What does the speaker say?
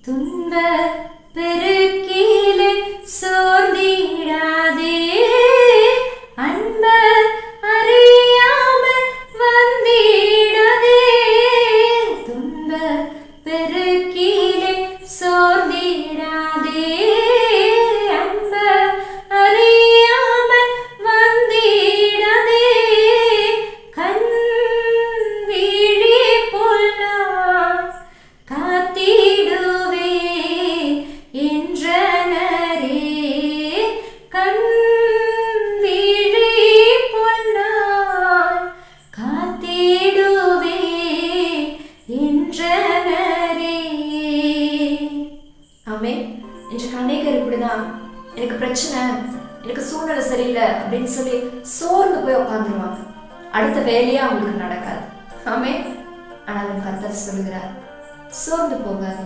துன்ப பெருக்கிலே சோர்ந்திடாதே, அன்பர் அறியாமல் வந்திடாதே. துன்ப பெருக்கிலே சோர்ந்திடாதே, அன்பர் அறியாமல் வந்திடாதே. கண் விழி போல் நான் காத்திடுவே என்றனரே. கண் விழி போல் நான் காத்திடுவே என்றனரே. ஆமென். இன்றைக்கு அநேகர் இப்படிதான், எனக்கு பிரச்சனை, எனக்கு சூழ்நிலை சரியில்லை அப்படின்னு சொல்லி சோர்ந்து போய் உட்காந்துருவாங்க. அடுத்த வேலையே அவங்களுக்கு நடக்காது. ஆமென். ஆனால் கர்த்தர் சொல்லுகிறார், சோர்ந்து போகாது.